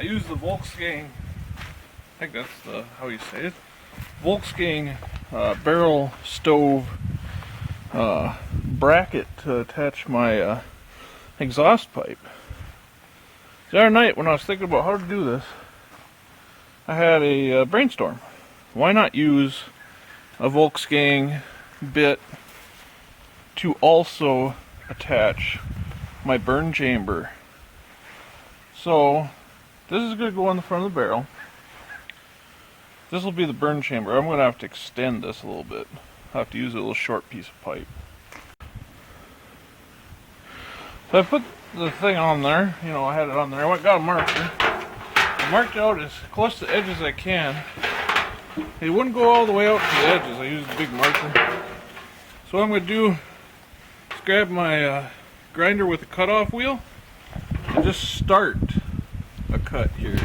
use the Volkswagen, I think that's how you say it, Volkswagen barrel stove bracket to attach my exhaust pipe. The other night when I was thinking about how to do this, I had a brainstorm. Why not use a Volkswagen bit to also attach my burn chamber? So this is going to go on the front of the barrel. This will be the burn chamber. I'm going to have to extend this a little bit. I'll have to use a little short piece of pipe. So I put the thing on there, you know, I had it on there. I got a marker. I marked out as close to the edge as I can. It wouldn't go all the way out to the edges. I used a big marker. So what I'm going to do is grab my grinder with a cutoff wheel and just start a cut here.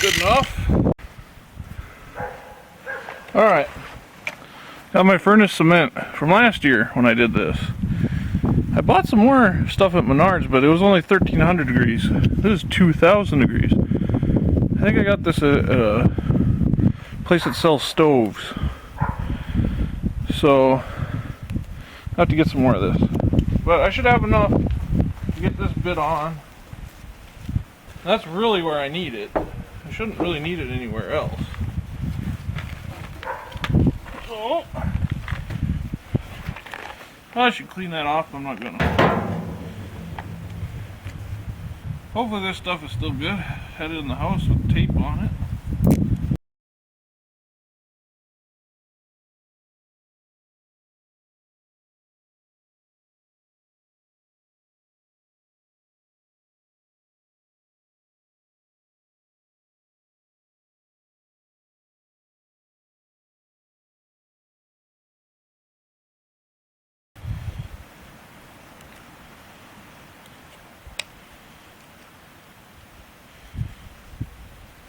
Good enough. Alright. Got my furnace cement from last year when I did this. I bought some more stuff at Menards, but it was only 1300 degrees. This is 2000 degrees. I think I got this at a place that sells stoves. So, I have to get some more of this. But I should have enough to get this bit on. That's really where I need it. I shouldn't really need it anywhere else. So, I should clean that off, but I'm not gonna. Hopefully this stuff is still good. Had it in the house with tape on it.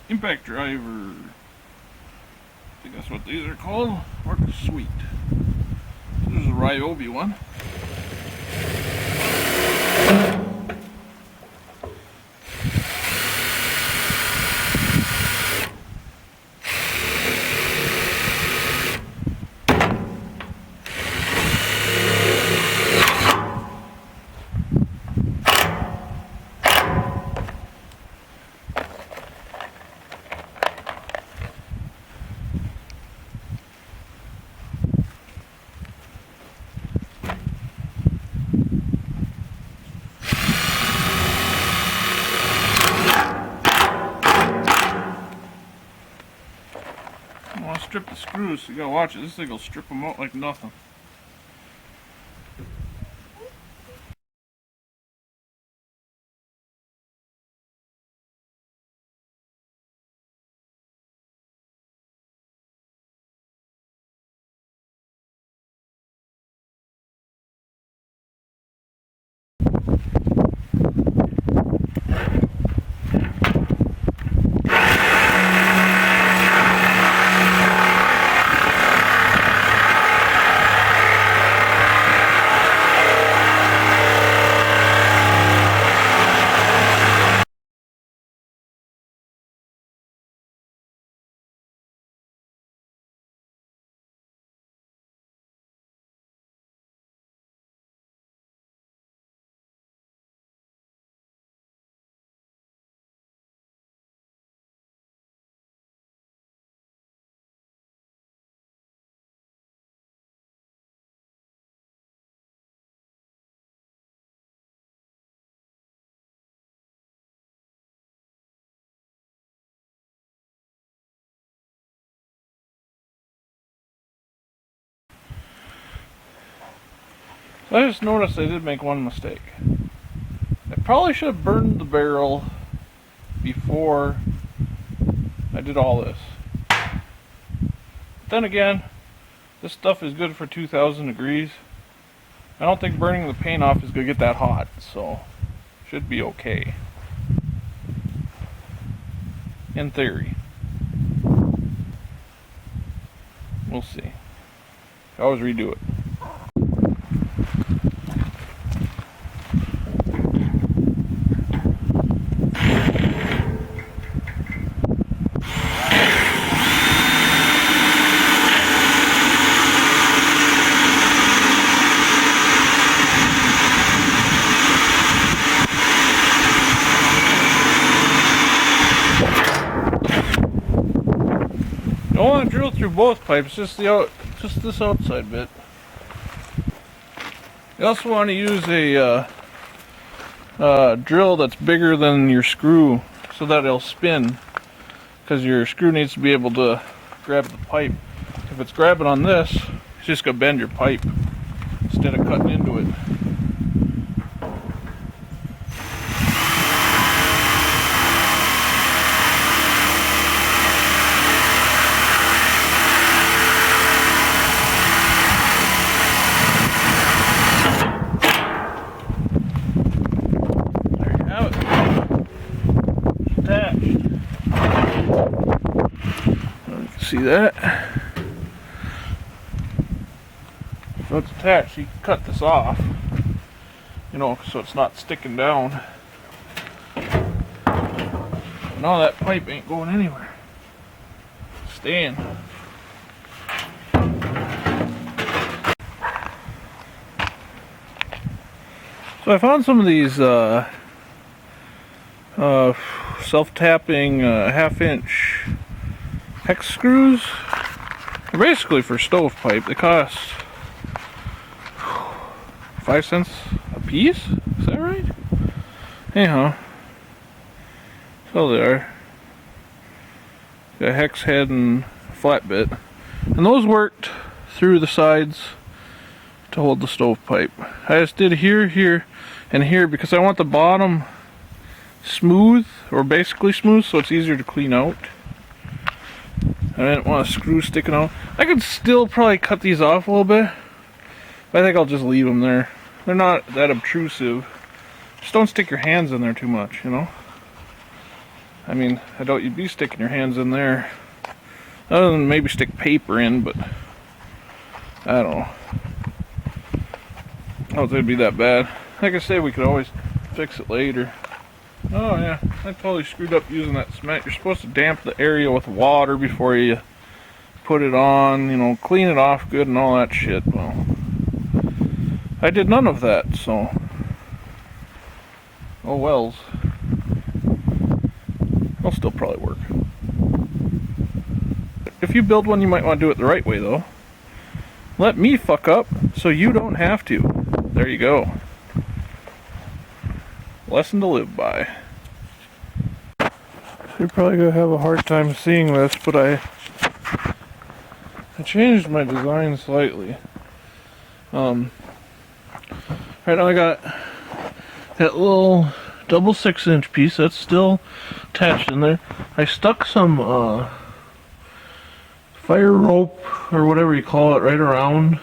Impact driver. I think that's what these are called. Works sweet. This is a Ryobi one. I want to strip the screws, so you gotta watch it. This thing will strip them out like nothing. I just noticed I did make one mistake. I probably should have burned the barrel before I did all this. Then again, This stuff is good for 2,000 degrees. I don't think burning the paint off is going to get that hot, so should be okay. In theory. We'll see. I always redo it. I want to drill through both pipes, just this outside bit. You also want to use a drill that's bigger than your screw so that it'll spin, because your screw needs to be able to grab the pipe. If it's grabbing on this, it's just going to bend your pipe instead of cutting into it. See that? So it's attached. You can cut this off, you know, so it's not sticking down. No, that pipe ain't going anywhere. It's staying. So I found some of these self-tapping half-inch hex screws. They're basically for stovepipe. They cost 5 cents a piece. Is that right? Anyhow, so they are. Got a hex head and flat bit, and those worked through the sides to hold the stovepipe. I just did here, here, and here because I want the bottom smooth, or basically smooth, so it's easier to clean out. I didn't want a screw sticking out. I could still probably cut these off a little bit, but I think I'll just leave them there. They're not that obtrusive. Just don't stick your hands in there too much, you know? I mean, I doubt you'd be sticking your hands in there. Other than maybe stick paper in, but I don't know. I don't think it'd be that bad. Like I say, we could always fix it later. Oh yeah, I totally screwed up using that cement. You're supposed to damp the area with water before you put it on, you know, clean it off good and all that shit. Well, I did none of that, so oh wells. It'll still probably work. If you build one, you might want to do it the right way though. Let me fuck up so you don't have to. There you go. Lesson to live by. You're probably gonna have a hard time seeing this, but I changed my design slightly. Right now I got that little double 6-inch piece that's still attached in there. I stuck some fire rope or whatever you call it right around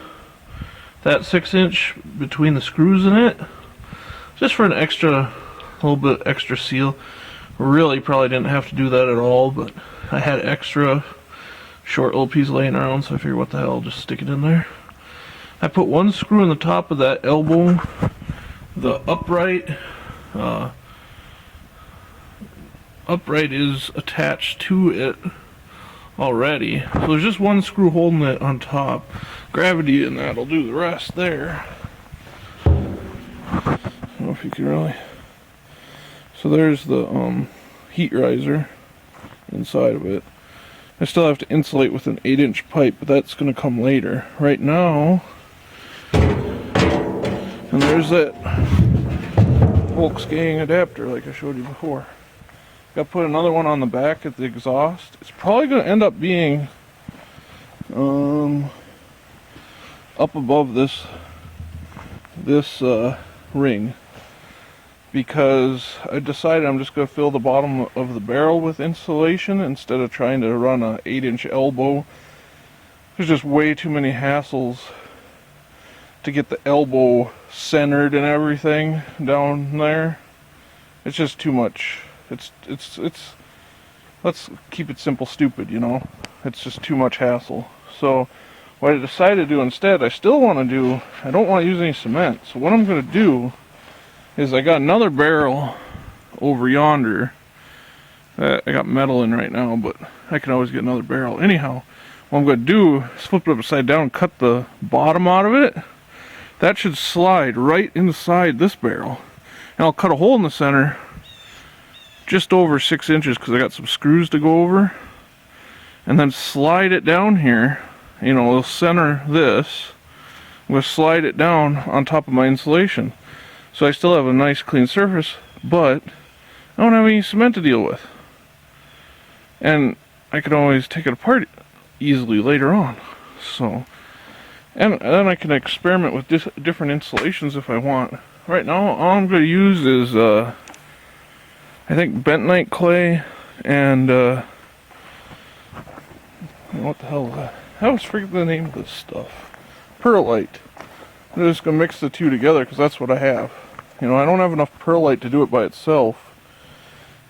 that 6-inch between the screws in it, just for an little bit extra seal. Really probably didn't have to do that at all, but I had extra short little piece laying around, so I figured what the hell, just stick it in there. I put one screw in the top of that elbow. The upright is attached to it already, so there's just one screw holding it on top. Gravity and that'll do the rest there. I don't know if you can really. So there's the heat riser inside of it. I still have to insulate with an 8-inch pipe, but that's going to come later. Right now, and there's that Volkswagen adapter like I showed you before. Got to put another one on the back at the exhaust. It's probably going to end up being up above this ring, because I decided I'm just going to fill the bottom of the barrel with insulation instead of trying to run a 8-inch elbow there's just way too many hassles to get the elbow centered and everything down there. It's just too much. It's let's keep it simple, stupid, you know. It's just too much hassle. So what I decided to do instead, I don't want to use any cement. So what I'm going to do is I got another barrel over yonder that I got metal in right now, but I can always get another barrel. Anyhow, what I'm going to do is flip it upside down, cut the bottom out of it. That should slide right inside this barrel. And I'll cut a hole in the center just over 6 inches because I got some screws to go over. And then slide it down here. You know, we'll center this. We'll slide it down on top of my insulation. So I still have a nice clean surface, but I don't have any cement to deal with. And I can always take it apart easily later on. So, and then I can experiment with different insulations if I want. Right now, all I'm going to use is, I think bentonite clay and, what the hell is that? I always forget the name of this stuff. Perlite. I'm just going to mix the two together because that's what I have. You know, I don't have enough perlite to do it by itself.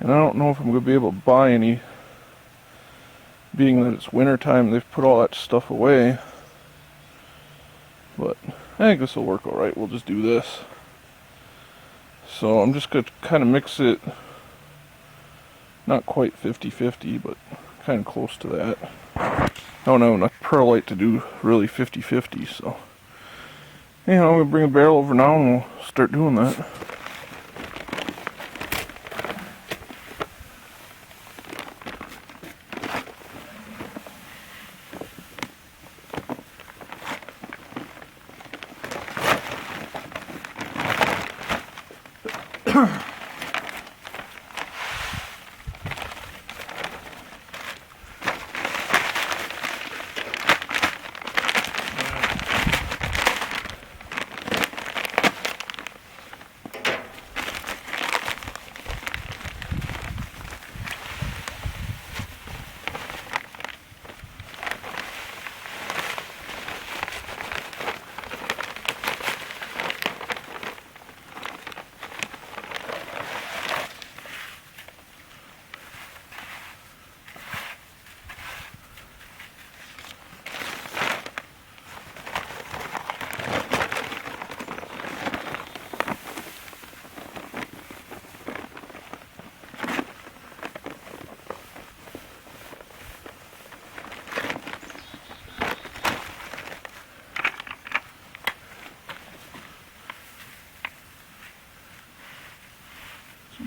And I don't know if I'm going to be able to buy any. Being that it's winter time, they've put all that stuff away. But I think this will work alright. We'll just do this. So I'm just going to kind of mix it. Not quite 50-50, but kind of close to that. I don't have enough perlite to do really 50-50, so. Anyhow, I'm going to bring the barrel over now and we'll start doing that.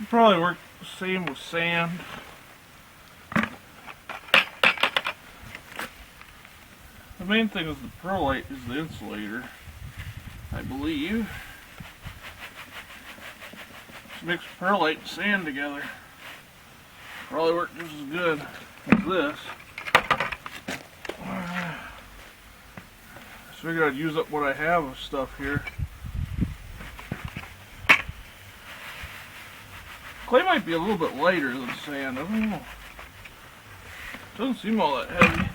Probably work the same with sand. The main thing is the perlite is the insulator, I believe. Just mix perlite and sand together. Probably work just as good as this. Just figured I'd use up what I have of stuff here. Clay might be a little bit lighter than sand, I don't know. It doesn't seem all that heavy.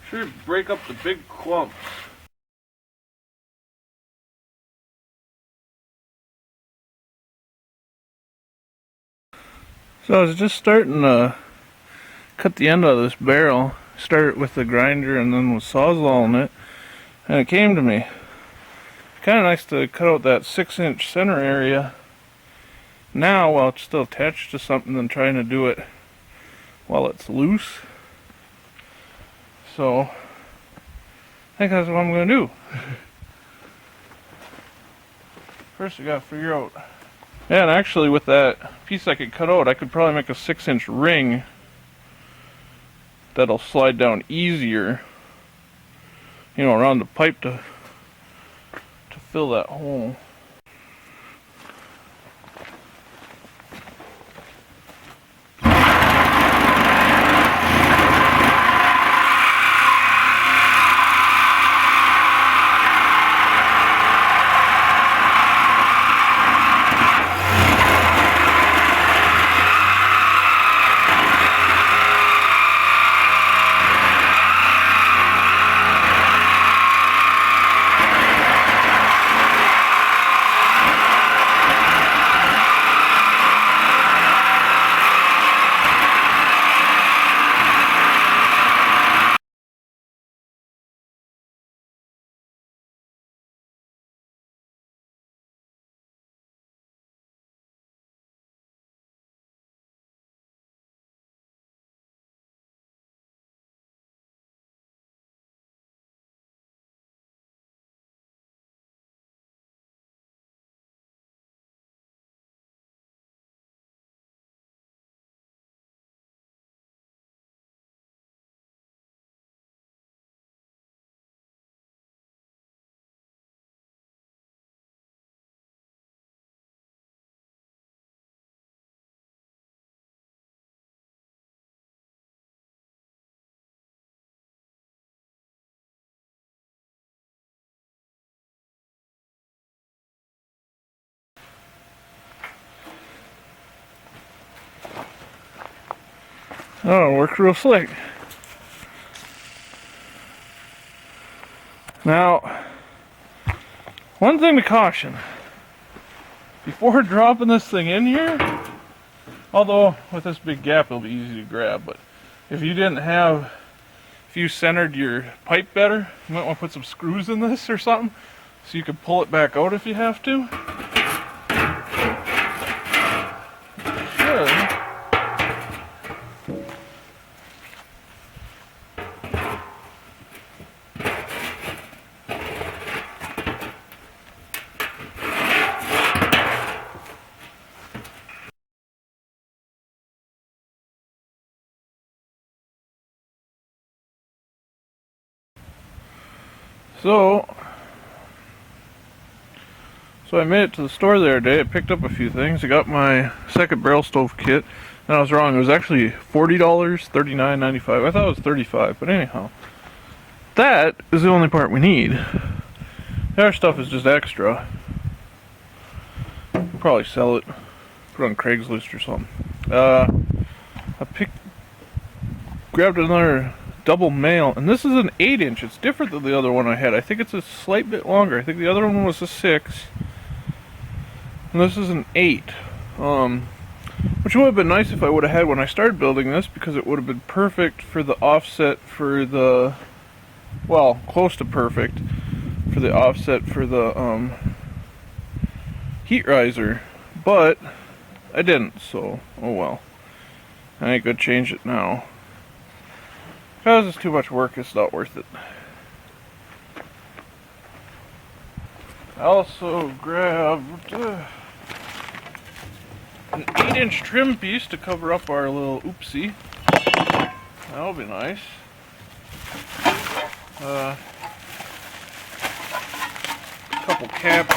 Should break up the big clumps. So I was just starting to cut the end of this barrel, started with the grinder and then with sawzalling it, and it came to me. Kind of nice to cut out that 6-inch center area now while it's still attached to something than trying to do it while it's loose. So I think that's what I'm going to do. First I gotta figure out. Yeah, and actually with that piece I could cut out, I could probably make a 6-inch ring that'll slide down easier, you know, around the pipe to fill that hole. Oh, it works real slick. Now, one thing to caution. Before dropping this thing in here, although with this big gap it'll be easy to grab, but if you centered your pipe better, you might want to put some screws in this or something so you can pull it back out if you have to. Should. So I made it to the store the other day. I picked up a few things. I got my second barrel stove kit. And I was wrong. It was actually $40, $39.95. I thought it was $35, but anyhow. That is the only part we need. The other stuff is just extra. We'll probably sell it. Put it on Craigslist or something. Grabbed another double male, and this is an 8-inch. It's different than the other one I had. I think it's a slight bit longer. I think the other one was a 6. And this is an 8. Which would have been nice if I would have had when I started building this, because it would have been perfect for the offset for the, well, close to perfect for the offset for the heat riser. But I didn't, so oh well. I ain't gonna change it now. Because it's too much work, it's not worth it. I also grabbed an 8-inch trim piece to cover up our little oopsie. That'll be nice. A couple caps.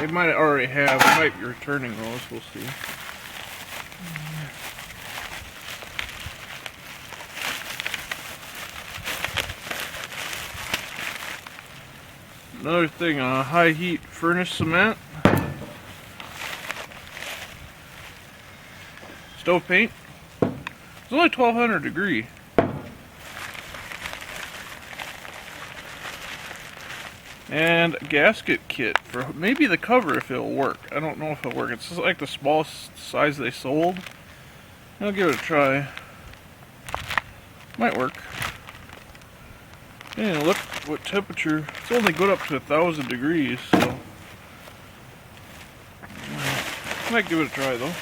They might already have. They might be returning those. We'll see. Another thing, high heat furnace cement. Stove paint. It's only 1200 degree. And a gasket kit for maybe the cover if it'll work. I don't know if it'll work. It's just like the smallest size they sold. I'll give it a try. Might work. And look what temperature. It's only good up to 1000 degrees, so might give it a try though.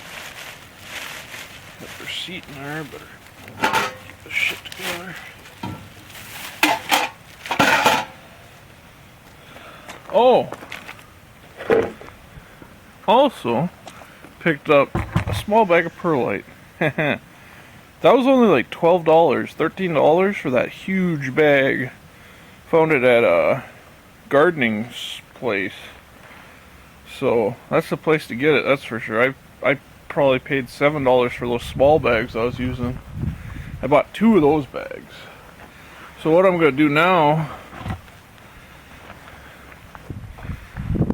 Got the receipt in there, better keep this shit together. Oh! Also, picked up a small bag of perlite. That was only like $12, $13 for that huge bag. Found it at a gardening place. So, that's the place to get it, that's for sure. I probably paid $7 for those small bags I was using. I bought 2 of those bags. So what I'm going to do now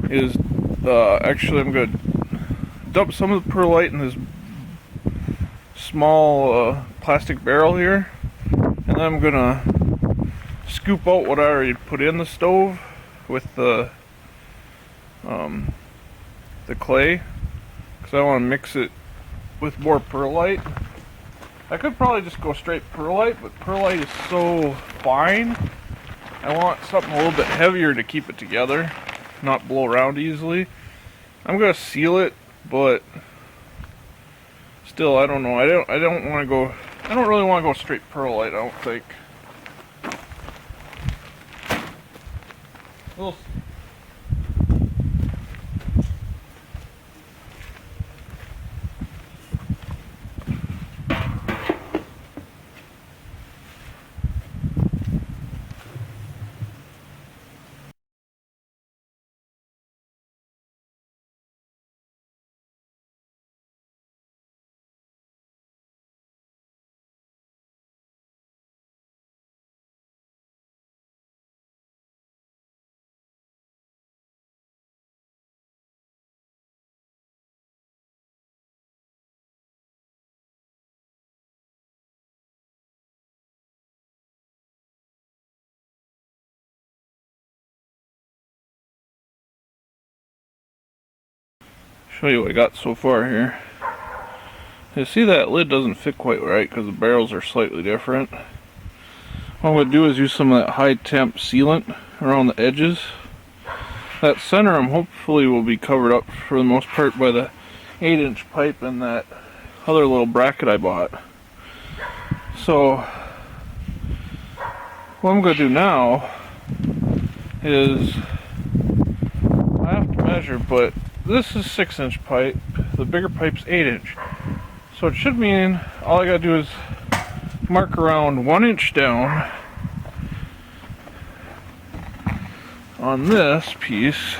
is actually I'm going to dump some of the perlite in this small plastic barrel here, and then I'm going to scoop out what I already put in the stove with the clay, because I want to mix it with more perlite. I could probably just go straight perlite, but perlite is so fine. I want something a little bit heavier to keep it together, not blow around easily. I'm gonna seal it, but still, I don't know. I don't want to go. I don't really want to go straight perlite. I don't think. We'll show you what I got so far here. You see that lid doesn't fit quite right because the barrels are slightly different. What I'm going to do is use some of that high temp sealant around the edges. That center hopefully will be covered up for the most part by the 8-inch pipe and that other little bracket I bought. So what I'm going to do now is, I have to measure, but this is 6-inch pipe, the bigger pipe's 8-inch. So it should mean all I got to do is mark around 1 inch down on this piece.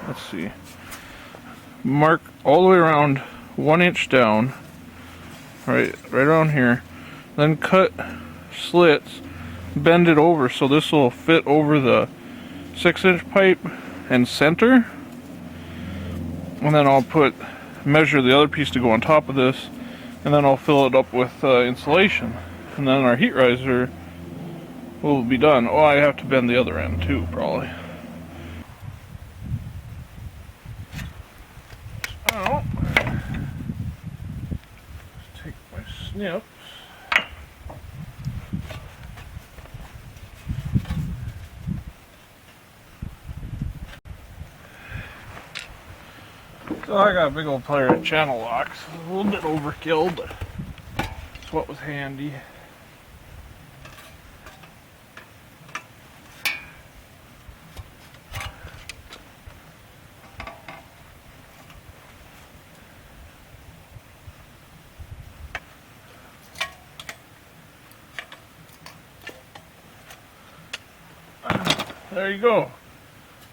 Let's see. Mark all the way around 1 inch down, right around here. Then cut slits, bend it over so this will fit over the 6-inch pipe and center. And then I'll measure the other piece to go on top of this, and then I'll fill it up with insulation. And then our heat riser will be done. Oh, I have to bend the other end too, probably. So, let's take my snips. So I got a big old pair of channel locks. A little bit overkill, but it's what was handy. There you go.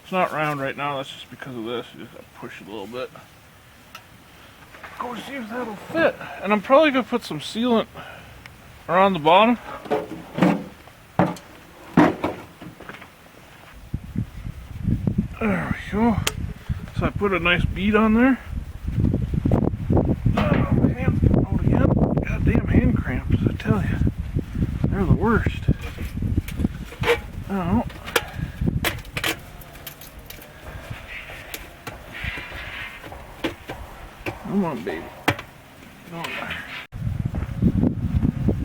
It's not round right now, that's just because of this. You just gotta push it a little bit. Go see if that'll fit. And I'm probably gonna put some sealant around the bottom. There we go. So I put a nice bead on there. Oh, my hand's getting out again. Goddamn hand cramps, I tell you. They're the worst. Oh. Come on, baby. Get on there.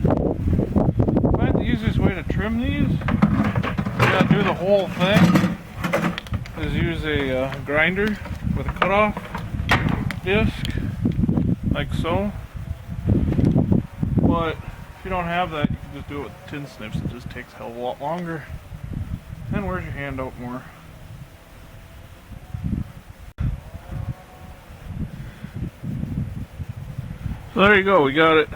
I find the easiest way to trim these, you gotta do the whole thing, is use a grinder with a cutoff disc, like so. But if you don't have that, you can just do it with tin snips. It just takes a hell of a lot longer and wears your hand out more. So there you go, we got it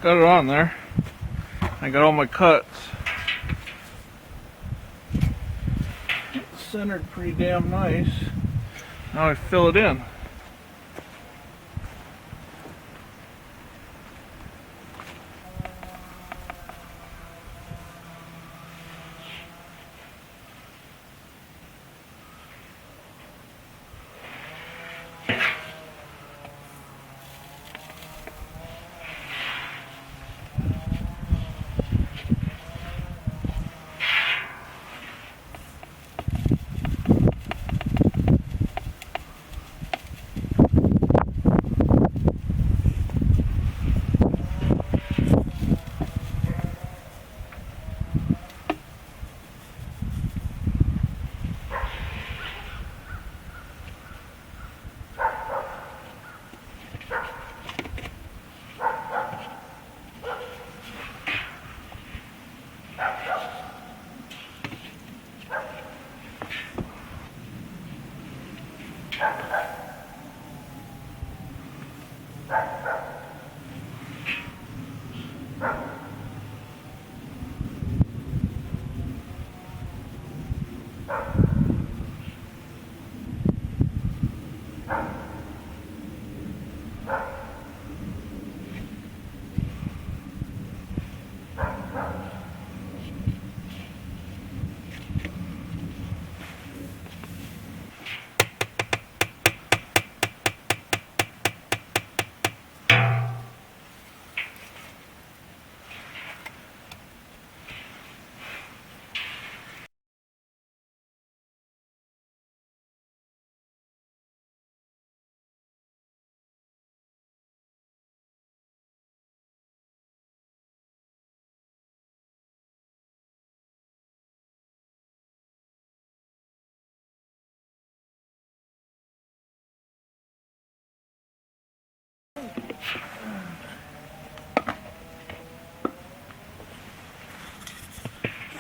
on there. I got all my cuts. It's centered pretty damn nice. Now I fill it in.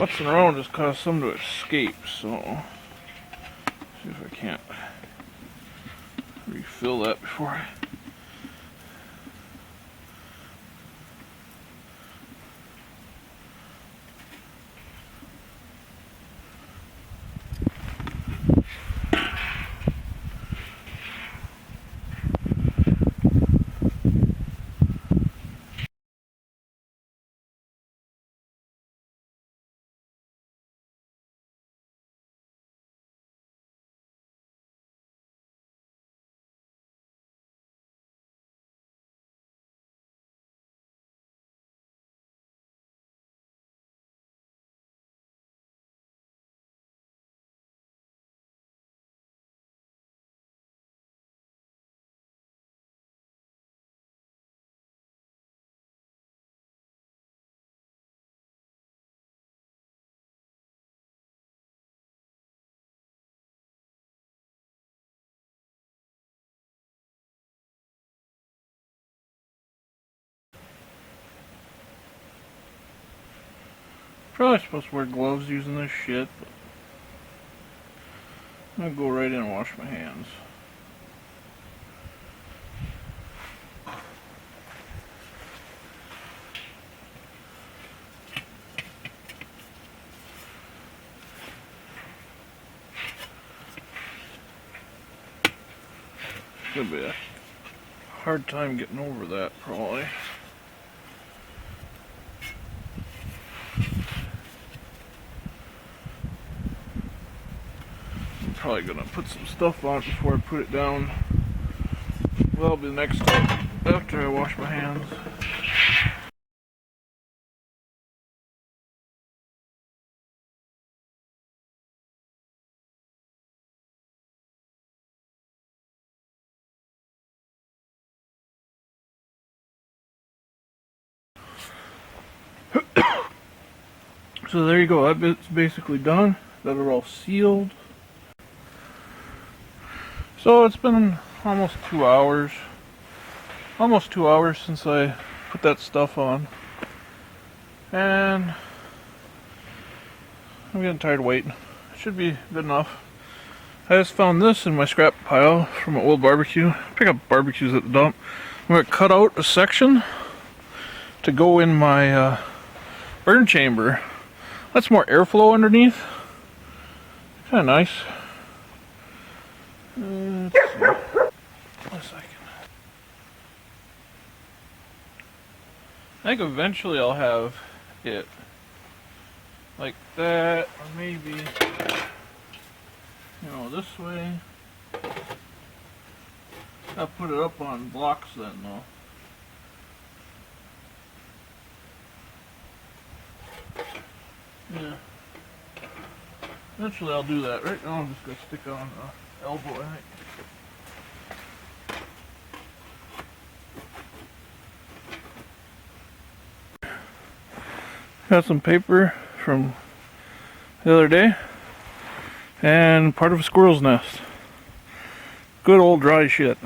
putzing around just caused some to escape, so see if I can't refill that before I. Probably supposed to wear gloves using this shit, but I'm gonna go right in and wash my hands. It's gonna be a hard time getting over that, probably. I'm probably gonna put some stuff on it before I put it down. Well, that'll be the next step after I wash my hands. So there you go, that bit's basically done. That are all sealed. So it's been almost 2 hours. Almost 2 hours since I put that stuff on. And I'm getting tired of waiting. It should be good enough. I just found this in my scrap pile from an old barbecue. Pick up barbecues at the dump. I'm going to cut out a section to go in my burn chamber. That's more airflow underneath. Kind of nice. Let's see. A second. I think eventually I'll have it like that, or maybe, this way. I'll put it up on blocks then, though. Yeah. Eventually I'll do that. Right now I'm just going to stick on the elbow, I think. Got some paper from the other day and part of a squirrel's nest. Good old dry shit.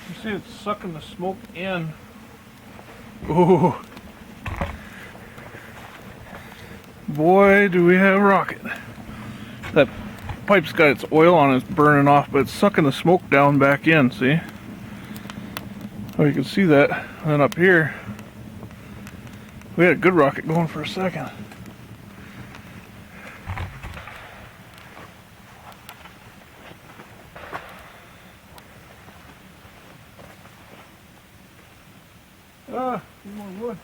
You see it's sucking the smoke in. Ooh. Boy, do we have a rocket. That pipe's got its oil on it, it's burning off, but it's sucking the smoke down back in, see? Oh, you can see that. And then up here, we had a good rocket going for a second. Ah, need more wood.